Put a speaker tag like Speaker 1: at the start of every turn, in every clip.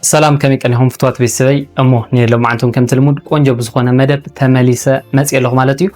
Speaker 1: سلام كمي كان هم فتوات بيسوي أمو نير لو معنتهم كم تلمود قنجة بزخونة مدب تماليسة مسئلة مالتيو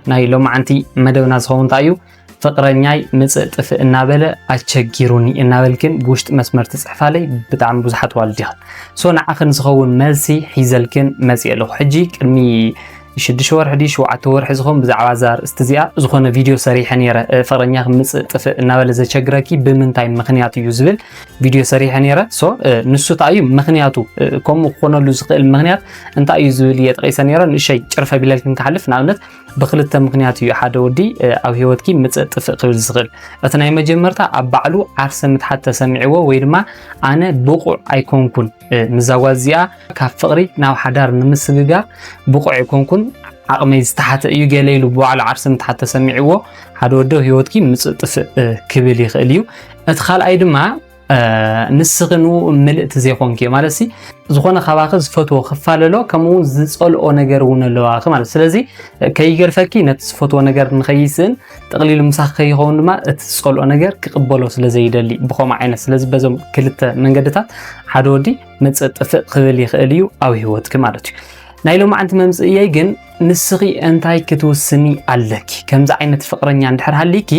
Speaker 1: ناي لو معنتي مدب ناس هون تايو فقرنياي مصط النابله اتشغيروني النابلكن بوشت مسمر تصحفالي بتعم بزحت والديها نعخن زخون ملسي حيزلكن مسئلة حجي كرمي شدش ور حديش وعتور حزهم بزعوا زار استزياء زخونه فيديو صريح نيره فرنيا مصط النابله زچغراكي بمنتاي مخنيات يوزبل فيديو صريح نيره نسو تايو مخنياتو كوم خونلو زخل مخنيات انت يوزبل يطقيس نيره نشي چرفه بيلكن كحلف نابنت بخلت مخنيات يو حدا ودي او هيوتكي مصط قبل زخل اتناي مجمرتا ابعلو عرسمت حتى سمعوا ويدما انا بقع ايكونكن مزاوازيا كفقري ناو حدار نمسغغا بقع ايكونكن عقمي استحت ايو جليلو بوعل عرسم تحت سمعوا حدا ودو هيوتكي مصطف كبل يخليو اتخال ايدما نسغنو ملئت زيخونكي مالسي زخونه خباخز فتو خفاللو كمون زصلኦ ነገር ሆነለው አخ ማለት ስለዚህ ከይገርፈኪ ነትስ ፎቶ ነገር ንخيسን ተقليل مسخ ይሆን ድማ እትጽልኦ ነገር ክቅበሎ ስለዘይደሊ በخማ አይነት ስለዚህ በዘም ክልተ መንገድታት ሓደ ወዲ መጽጥፍ ቅብል ይኽእልዩ አው ህይወትክ ማለት እዩ ናይሎ ማዕንት መምጽእየይ ግን ንስኺ እንታይ ክትወስኒ አለኪ ከምዛ አይነት ፍቅረኛ እንድሕር ሃሊኪ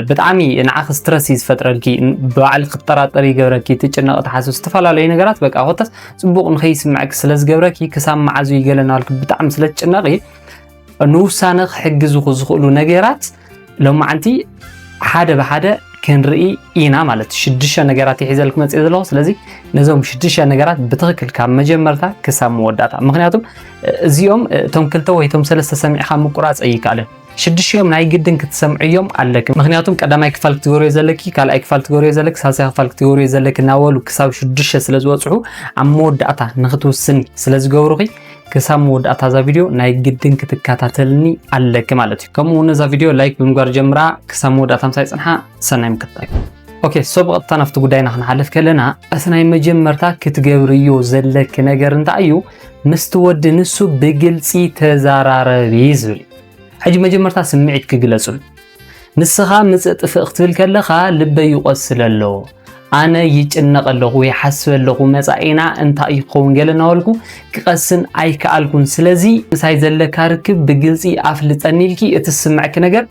Speaker 1: በጣም ንዓኽ ስትረስ ይፈጥረልኪ በዓል ክጠራጠር ይገብረኪ ትጭነቕ ተሓስብ ዝተፋላለዩ ነገራት በቃ ሆተስ ጽቡቕ ንኸይስምዓክ ስለዝገብረኪ ክሳብ መዓዙ ይገለናልክ በጣም ስለጭነቕ ንውሳነ ክሕግዙ ዝኽእሉ ነገራት ለማዕንቲ ሓደ በሓደ كنرئي إينا مالت شدشة نجارات يحزلك متى إذا ስለዚህ نزوم شدشة نجارات بتغكل كام مجمرتها كسام وداتا مخنياتهم زيوم تمكلتوا ويتم سلسة سمع خام قراص أي كاله شدشة يوم ناي جدا كتسمعيهم عليك مخنياتهم كدام أي كفال كتغوري زلكي كال أي كفال كتغوري زلك سالسة كفال كتغوري زلك ناول وكساو شدشة سلز وصحو عمود داتا نختو السن سلز جوري كسام وداتا هذا فيديو ناي جدا كتكاتلني عليك مالتي كم ونزا فيديو لايك بمقار جمرة كسام وداتا مسايس أنها سنايم كتاي اوكي صبغت طنفت غداينا خنحلف كلنا اسناي مجمرتا كتغبريو زلك ነገር እንታዩ مستود نسو بግልጽي ተዛራረቢ ዝብል حجي مجمرታ ስምዒት ክግለጹ ንስኻ ምጽጥፍ እክትብል ከለኻ ልበይ ይቆስለሎ አነ ይጭነቀለኹ ይሐስበለኹ መጻኢና እንታይ ይኾን ገለና ወልኩ ክቀስን አይከአልኩን ስለዚ ሳይ ዘለካ ርክብ بግልጽي አፍልጠኒልኪ እትስምዕክ ነገር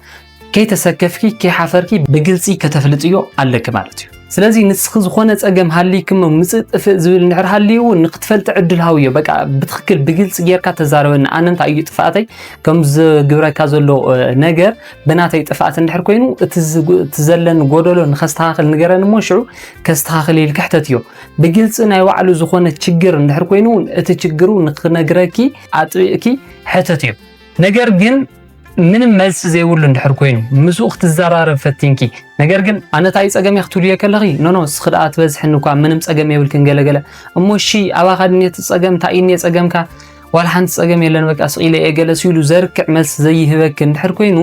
Speaker 1: كي تسكفكي كي حفركي بقلصي كتفلطيو عليك مالتي ስለዚህ ንስኽ ዝኾነ ጸገም ሃሊክም ምጽጥፍ ዝብል ንሕር ሃሊው ንክትፈልጥ ዕድል ሃውዮ በቃ ብትክክል بግልጽ ጌርካ ተዛረበና ኣነንታ እዩ ጥፋተይ ከምዝ ግብረካ ዘሎ ነገር በናተይ ጥፋት እንድሕር ኮይኑ እትዘለን ጎደሎ ንኸስተኻኽል ንገረን ሞሽዑ ከስተኻኽል ይልክሕተትዮ بግልጽ ናይ ዋዕሉ ዝኾነ ችግር እንድሕር ኮይኑ እቲ ችግሩ ንኽነግረኪ አጥቢቂ ሕተትዮ ነገር ግን ምንም መልስ ዘይውል እንድሕር ኮይኑ ምስኡኽ ትዛራረብ ፈቲንኪ ነገር ግን ኣነታይ ጸገም ይኽትሉ የከለኺ ኖ ስኽዳት በዝሕን እኳ ምንም ጸገም የብልክን ገለገለ እሞሺ ኣባኻድነት ጸገም ታይኒ ጸገምካ ዋላ ሓንቲ ጸገም የለን በቃ ስቂለ የገለስ ይሉ ዘርክዕ መልስ ዘይህበክ እንድሕር ኮይኑ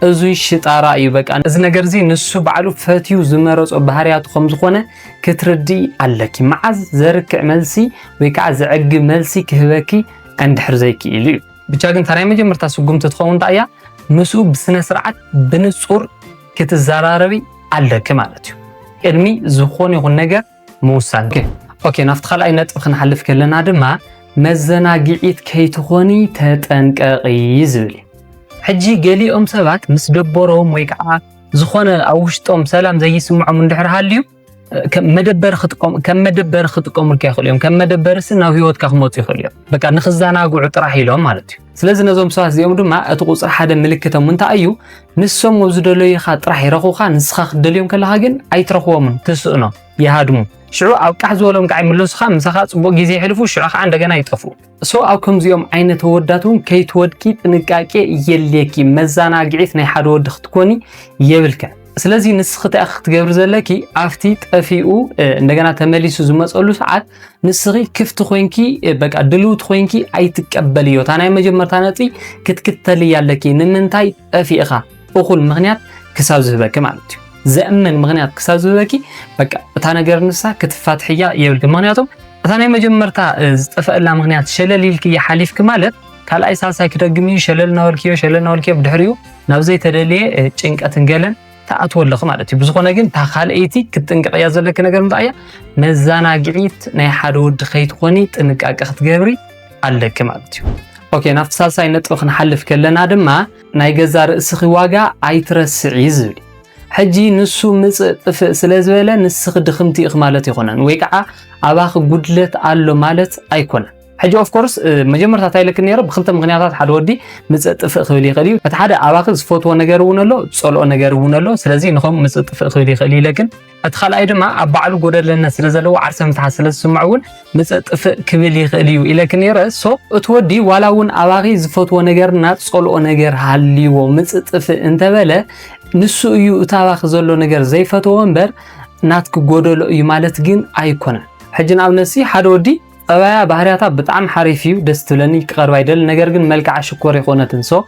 Speaker 1: እዙይ ሽጣራ እዩ በቃ እዚ ነገር እዚ ንሱ በዓሉ ፈትዩ ዝመረጾ ባህሪያቱ ከም ዝኾነ ክትርዲ ኣለኪ መዓዝ ዘርክዕ መልሲ ወይ ከዓ ዘዕግ መልሲ ክህበኪ እንድሕር ዘይክኢሉ ብቻ ግን ታናይ መጀመርታ ስጉምት ትኸውን ታያ مسو بسنة سرعة بنصور كتزاراربي عليك مالتيو ادمي زخوني يكون نجر موسان اوكي نفت خلق اي نطق خنحلف كلنا دما مزناجيت كي تخوني تطنققي زبلي حجي قاليهم سبات مس دبرهم ወይ ከዓ ዝኮነ አውሽጦም ሰላም ዘይስምዑም እንድሕር ሃልዩ ከመደበር ختقوم ልካ ይኽእልዮም ከመደበርስ ናው ህይወትካ ክሞት ይኽእልዮም በቃ ንኽዛናጉዑ ጥራሕ ኢሎም ማለት እዩ ስለዚህ ነዞም ሰባት እዚኦም ድማ እቲ ቁጽር ሓደ ምልክቶም እንታይ እዩ ንሶም ወዝደለይኻ ጥራሕ ይረኹኻ ንስኻ ክደልዮም ከለኻ ግን ኣይትረኽቦምን ትስእኖ ይሃድሙ ሽዑ ኣብ ቃሕ ዝበሎም ከዓይ ምለስኻ ምሳኻ ጽቡቕ ግዜ ይሕልፉ ሽዑ ከዓ እንደገና ይጠፉ ኣብ ከምዚኦም ዓይነት ወዳቱን ከይትወድቂ ጥንቃቄ የለኪ መዛናግዒት ናይ ሓደ ወዲ ክትኮኒ የብልከ ስለዚህ ንስኽተ ክትገብር ዘለኪ ኣፍቲ ጠፊኡ እንደገና ተመሊሱ ዝመጸሉ ሰዓት ንስኺ ክፍት ኮይንኪ በቃ ድሉት ኮይንኪ ኣይትቀበልዮ ታናይ መጀመርታ ነጢ ክትክተል ያለኪ ንምንታይ ጠፊኢኻ እኹል ምኽንያት ክሳብ ዝህበክ ማለት እዩ ዘእመን ምኽንያት ክሳብ ዝህበኪ በቃ እታ ነገር ንሳ ክትፋትሕያ የብልክ ምኽንያቱም ታናይ መጀመርታ ዝጠፈአላ ምኽንያት ሸለሊልኪ ይሓሊፍክ ማለት ካልኣይ ሳልሳይ ክደግሚ ሸለልና ወልኪዮ ብድሕሪኡ ናብ ዘይተደልየ ጭንቀትን ገለን ተኣትወለኹ ማለት እዩ ብዝኾነ ግን ታ ካልአይቲ ክትጥንቀቕያ ዘለክ ነገር እንታይ እያ መዘናግዒት ናይ ሓደ ወዲ ከይትኾኒ ጥንቃቄ ክትገብሪ ኣለክ ማለት እዩ ኦኬ ናብቲ ሳልሳይ ነጥቢ ክንሓልፍ ከለና ድማ ናይ ገዛ ርእስኺ ዋጋ ኣይትረስዒ ዝብል ሕጂ ንሱ ምፅእ ጥፍእ ስለ ዝበለ ንስኺ ድኽምቲ ኢኽ ማለት ይኾነን ወይ ከዓ ኣባኺ ጉድለት ኣሎ ማለት ኣይኮነን ሕጂ ኦፍ ኮርስ መጀመርታ ታይለክ ነይረ ብክልተ ምክንያታት ሓደ ወዲ ምፅእ ጥፍእ ክብል ይኽእል እዩ እቲ ሓደ ኣባኺ ዝፈትዎ ነገር እውን ኣሎ ፀልኦ ነገር እውን ኣሎ ስለዚ ንኸም ምፅእ ጥፍእ ክብል ይኽእል ይለክን እቲ ካልኣይ ድማ ኣብ ባዕሉ ጎደለነት ስለ ዘለዎ ዓርሰ ምትሓት ስለ ዝስምዖ እውን ምፅእ ጥፍእ ክብል ይኽእል እዩ ኢለክ ነይረ ሶ እቲ ወዲ ዋላ እውን ኣባኺ ዝፈትዎ ነገርና ፀልኦ ነገር ሃልይዎ ምፅእ ጥፍእ እንተበለ ንሱ እዩ እቲ ኣባኺ ዘሎ ነገር ዘይፈትዎ እምበር ናትክ ጎደሎ እዩ ማለት ግን ኣይኮነን ሕጂ ንኣብነሲ ሓደ ወዲ ጠባያ ባህርያታ ብጣዕሚ ሓሪፍ እዩ ደስ ትብለኒ ክቐርብ ኣይደል ነገር ግን መልክዓ ሽኮር ይኾነትን ሶ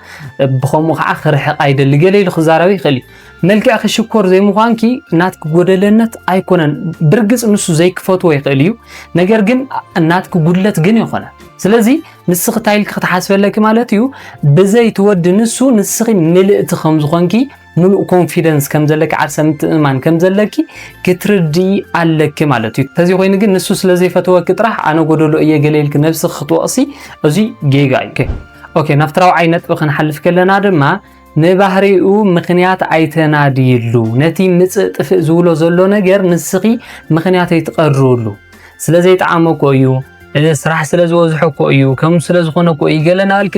Speaker 1: ብኸምኡ ከዓ ክርሕቕ ኣይደል ገለ ኢሉ ክዛረብ ይኽእል እዩ መልክዕ ክሽኮር ዘይምዃንኪ ናትክ ጎደለነት ኣይኮነን ብርግፅ ንሱ ዘይክፈትዎ ይኽእል እዩ ነገር ግን ናትክ ጉድለት ግን ይኾነ ስለዚ ንስኺ ታይልክ ክትሓስበለኪ ማለት እዩ ብዘይ ትወዲ ንሱ ንስኺ ምልእቲ ከም ዝኾንኪ ሙሉእ ኮንፊደንስ ከም ዘለክ ዓርሰ ምትእማን ከም ዘለኪ ክትርዲ ኣለክ ማለት እዩ ተዚ ኮይኑ ግን ንሱ ስለ ዘይፈትወክ ጥራሕ ኣነ ጎደሎ እየ ገለ ኢልክ ነብስኺ ክትወቕሲ እዚ ጌጋ እዩ ኦኬ ናብቲ ራብዓይ ነጥቢ ክንሓልፍ ከለና ድማ ንባህሪኡ ምክንያት ኣይተናድይሉ ነቲ ምፅእ ጥፍእ ዝብሎ ዘሎ ነገር ንስኺ ምክንያት ኣይትቐርብሉ ስለ ዘይጠዓመኮ እዩ ስራሕ ስለ ዝበዝሖኮ እዩ ከምኡ ስለ ዝኾነኮ እዩ ገለ ናበልክ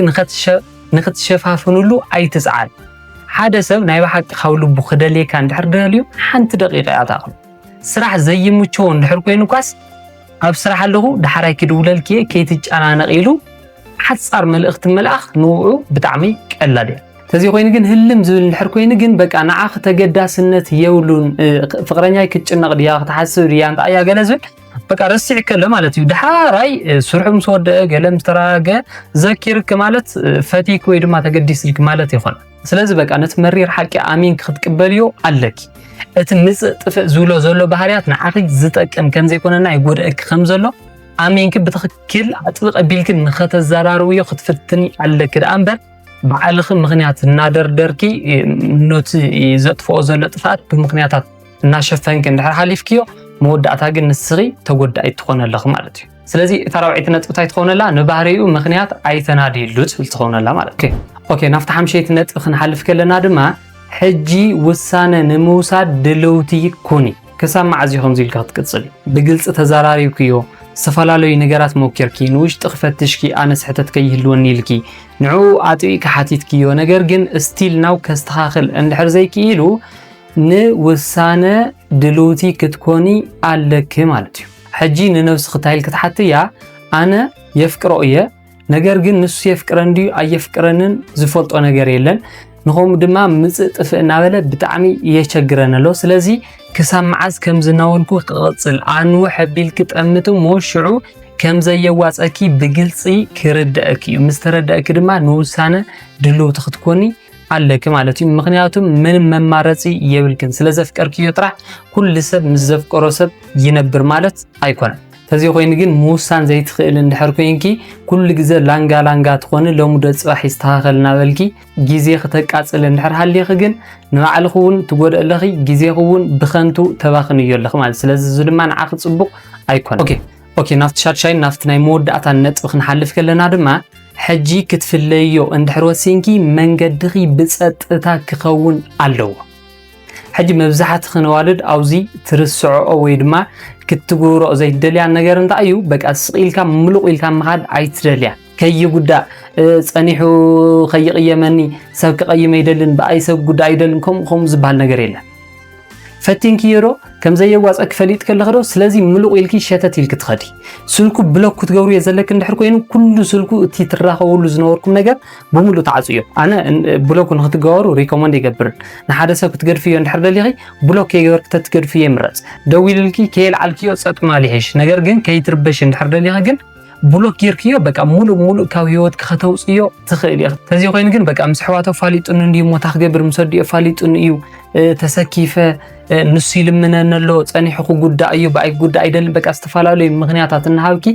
Speaker 1: ንኽትሸፋፍንሉ ኣይትፅዓል ሓደ ሰብ ናይ ባሓቂ ካብ ልቡ ክደልየካ እንድሕር ደልዩ ሓንቲ ደቂቃ እያ ተኣኽሉ ስራሕ ዘይምችዎ እንድሕር ኮይኑ ኳስ ኣብ ስራሕ ኣለኹ ዳሕራይ ክድውለልክ እየ ከይትጨናነቕ ኢሉ ሓፃር መልእኽቲ መልኣኽ ንውዑ ብጣዕሚ ቀላል እያ ተዚ ኮይኑ ግን ህልም ዝብል እንድሕር ኮይኑ ግን በቃ ንዓኺ ተገዳስነት የብሉን ፍቅረኛይ ክትጭነቕ ድያ ክትሓስብ ድያ እንታይ እያ ገለ ዝብል በቃ ረሲዕ ከለ ማለት እዩ ዳሕራይ ስርሑ ምስ ወደአ ገለ ምስ ተረጋገ ዘኪርክ ማለት ፈቲክ ወይ ድማ ተገዲስልክ ማለት ይኾን ስለዚ በቃ ነቲ መሪር ሓቂ ኣሚን ክትቅበልዮ ኣለኪ እቲ ምፅእ ጥፍእ ዝብሎ ዘሎ ባህርያት ንዓኺ ዝጠቅም ከም ዘይኮነና ይጎድአክ ከም ዘሎ ኣሚንክ ብትኽክል ኣጥብቕ ኣቢልክ ንኸተዘራርብዮ ክትፍትኒ ኣለክ ደኣ እምበር ባዕልኺ ምክንያት እናደርደርኪ ኖቲ ዘጥፍኦ ዘሎ ጥፋት ብምክንያታት እናሸፈንክ እንድሕር ሓሊፍክዮ መወዳእታ ግን ንስኺ ተጎዳኢ ትኾን ኣለኺ ማለት እዩ ስለዚ እታ ራብዒት ነጥቢ እንታይ ትኾነላ ንባህሪኡ ምክንያት ኣይተናድይሉ ትብል ትኾነላ ማለት እዩ ኦኬ ናብቲ ሓምሸይቲ ነጥቢ ክንሓልፍ ከለና ድማ ሕጂ ውሳነ ንምውሳድ ድልውቲ ኩኒ ክሳብ መዓዝ ከምዚ ኢልካ ክትቅፅል ብግልፂ ተዘራሪብክዮ ዝተፈላለዩ ነገራት ሞኪርኪ ንውሽጢ ክፈትሽኪ ኣነ ስሕተት ከይህልወኒ ኢልኪ ንዑ ኣጥቢቕካ ሓቲትክዮ ነገር ግን ስቲል ናው ከስተኻኽል እንድሕር ዘይክኢሉ ንውሳነ ድልውቲ ክትኮኒ ኣለክ ማለት እዩ ሕጂ ንነብስኺ ታይል ክትሓትያ ኣነ የፍቅሮ እየ ነገር ግን ንሱ የፍቅረን ድዩ ኣየፍቅረንን ዝፈልጦ ነገር የለን ንኸምኡ ድማ ምፅእ ጥፍእ እናበለ ብጣዕሚ የቸግረን ኣሎ ስለዚ ክሳብ መዓዝ ከም ዝናወልኩ ክቕፅል ኣንው ሓቢልክ ጠምቱ ሞሽዑ ከም ዘየዋፀኪ ብግልፂ ክርድአክ እዩ ምስ ተረድአክ ድማ ንውሳነ ድልውቲ ክትኮኒ ኣለክ ማለት እዩ ምክንያቱም ምንም መማረፂ የብልክን ስለ ዘፍቀርክዮ ጥራሕ ኩሉ ሰብ ምስ ዘፍቀሮ ሰብ ይነብር ማለት ኣይኮነን ተዚ ኮይኑ ግን ምውሳን ዘይትኽእል እንድሕር ኮይንኪ ኩሉ ግዜ ላንጋ ትኾን ሎሙዶ ፅባሕ ይስተኻኸልና በልኪ ግዜ ክተቃፅል እንድሕር ሃልይኺ ግን ንባዕልኹ እውን ትጎድእ ኣለኺ ግዜኹ እውን ብኸንቱ ተባኽንዮ ኣለኺ ማለት ስለዚ እዚ ድማ ንዓኺ ፅቡቕ ኣይኮነን ኦኬ ናብቲ ሻድሻይ ናብቲ ናይ መወዳእታ ነጥቢ ክንሓልፍ ከለና ድማ ሕጂ ክትፍለዮ እንድሕር ወሲንኪ መንገድኺ ብፀጥታ ክኸውን ኣለዎ ሕጂ መብዛሕትኡ ክነዋልድ ኣውዚ ትርስዖ ወይ ድማ ክትግብሮ ዘይትደልያ ነገር እንታይ እዩ በቃ ስቂልካ ምሉቕ ኢልካ ምኻድ ኣይትደልያ ከይጉዳእ ፀኒሑ ከይቕየመኒ ሰብ ክቐይመ ይደልን ብኣይ ሰብ ጉዳይ ኣይደልን ከምኡ ዝበሃል ነገር የለን ፈቲንኪዮ ከም ዘየዋፀክ ፈሊጥ ከለኸ ዶ ስለዚ ምሉቕ ኢልኪ ሸተት ኢልክ ትኸዲ ስልኩ ብሎክ ክትገብሩ የዘለክ እንድሕር ኮይኑ ኩሉ ስልኩ እቲ ትራኸበሉ ዝነበርኩም ነገር ብሙሉእ ተዓፅዮ ኣነ ብሎክ ንኽትገበሩ ሪኮመንድ ይገብርን ንሓደ ሰብ ክትገድፍዮ እንድሕር ደሊኺ ብሎክ ከይገበርክ ተትገድፍዮ ይምረፅ ደው ኢልልኪ ከየልዓልክዮ ፀጥ ማል ይሕሽ ነገር ግን ከይትርበሽ እንድሕር ደሊኻ ግን ብሎክ ጌርክዮ በቃ ሙሉእ ካብ ህይወትክ ከተውፅዮ ትኽእል ኢኻ ተዚ ኮይኑ ግን በቃ ምስ ሕዋቶ ፋሊጡን እንዲዩ ሞታ ክገብር ምሰዲዮ ፋሊጡን እዩ ተሰኪፈ ንሱ ይልምነን ኣሎ ፀኒሑ ክጉዳእ እዩ ብኣይ ጉዳይ አይደለም በቃ ዝተፈላለዩ ምክንያታት እናሃብኪ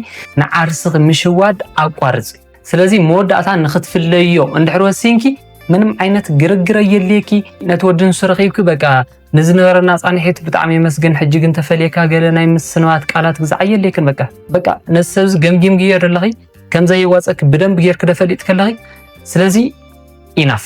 Speaker 1: ንዓርስኽ ምሽዋድ ኣቋርፅ ስለዚ መወዳእታ ንኽትፍለዮ እንድሕር ወሲንኪ ምንም ዓይነት ግርግር የለኪ ነትወድን ስረኺብክ በቃ ንዝነበረና ጻንሒት ብጣዕሚ መስገን ሕጂ ግን ተፈልየካ ገለ ናይ ምስንዋት ቃላት ግዛዕ የለክን በቃ ነሰብዝ ገምጊም ገይር ለኺ ከምዘይ ይዋፀክ በደንብ ገይር ክደፈልጥ ከለኺ ስለዚ ኢናፍ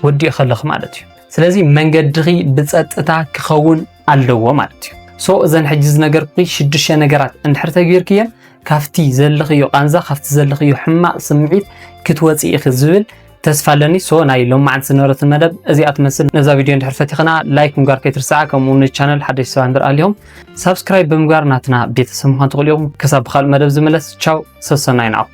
Speaker 1: ወዲ ይኸለኽ ማለት እዩ ስለዚ መንገድኺ ብጸጥታ ክኸውን ኣለዎ ማለት እዩ ሶ እዘን ሕጂ ዝነገርኩ ሽዱሽተ ነገራት እንድሕር ተገይርክየ ካፍቲ ዘለኽዮ ቃንዛ ካፍቲ ዘለኽዮ ሕማቕ ስምዒት ክትወፅኢ ዝብል ተስፋለኒ ሶ ናይ ሎማዓንቲ ዝነበረት መደብ እዚኣ ትመስል ነዛ ቪድዮ እንድሕር ፈቲኽና ላይክ ምግባር ከይትርስዓ ከምኡውን ቻናል ሓደሽ ሰባት ንርኢ ኣለኹም ሰብስክራይብ ብምግባር ናትና ቤተሰብ ምዃን ትኽእሉ ኢኹም ክሳብ ብኻልእ መደብ ዝመለስ ቻው ሰሰናይ ናው